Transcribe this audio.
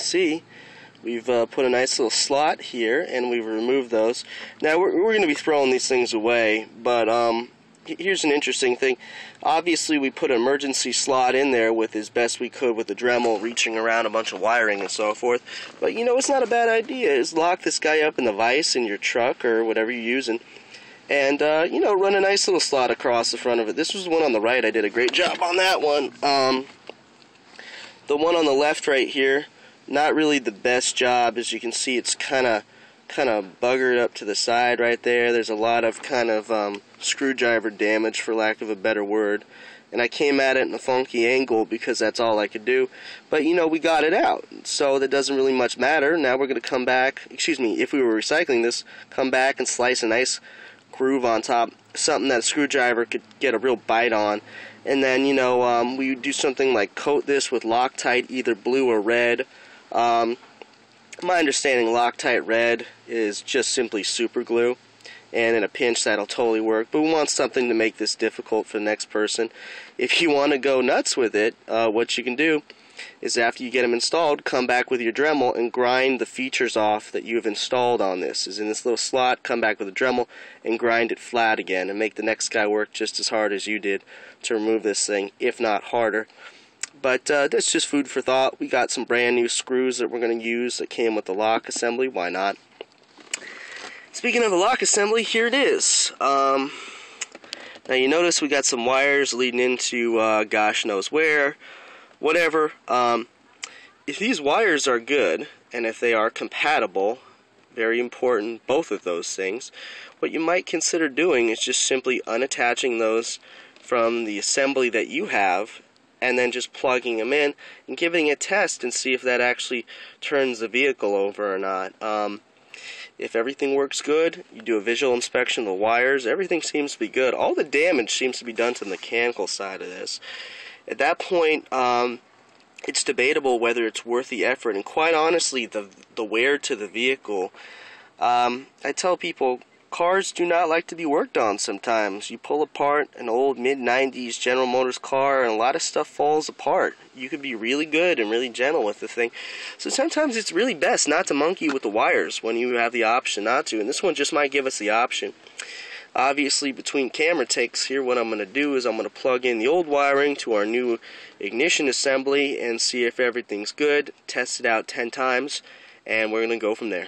see, we've put a nice little slot here, and we've removed those. Now we're going to be throwing these things away, but here's an interesting thing. Obviously, we put an emergency slot in there with as best we could with the Dremel, reaching around a bunch of wiring and so forth. But you know, it's not a bad idea. Is lock this guy up in the vise in your truck or whatever you're using, and you know, run a nice little slot across the front of it. This was the one on the right. I did a great job on that one. The one on the left right here, not really the best job. As you can see, it's kind of buggered up to the side right there. There's a lot of screwdriver damage, for lack of a better word, and I came at it in a funky angle because that's all I could do. But you know, we got it out, so that doesn't really much matter. Now we're going to come back, excuse me, if we were recycling this, come back and slice a nice groove on top, something that a screwdriver could get a real bite on. And then, you know, we do something like coat this with Loctite, either blue or red. My understanding, Loctite red is just simply super glue, and in a pinch that'll totally work. But we want something to make this difficult for the next person. If you want to go nuts with it, what you can do is, after you get them installed, come back with your Dremel and grind the features off that you have installed on this. Is in this little slot, come back with a Dremel and grind it flat again, and make the next guy work just as hard as you did to remove this thing, if not harder. But that's just food for thought. We got some brand new screws that we're going to use that came with the lock assembly. Why not? Speaking of the lock assembly, here it is. Now you notice we got some wires leading into gosh knows where, whatever. If these wires are good, and if they are compatible, very important, both of those things, what you might consider doing is just simply unattaching those from the assembly that you have, and then just plugging them in and giving it a test and see if that actually turns the vehicle over or not. If everything works good, you do a visual inspection of the wires, everything seems to be good. All the damage seems to be done to the mechanical side of this. At that point, it's debatable whether it's worth the effort, and quite honestly, the wear to the vehicle. I tell people, cars do not like to be worked on sometimes. You pull apart an old mid-90s General Motors car and a lot of stuff falls apart. You could be really good and really gentle with the thing. So sometimes it's really best not to monkey with the wires when you have the option not to. And this one just might give us the option. Obviously, between camera takes here, what I'm going to do is I'm going to plug in the old wiring to our new ignition assembly and see if everything's good, test it out 10 times, and we're going to go from there.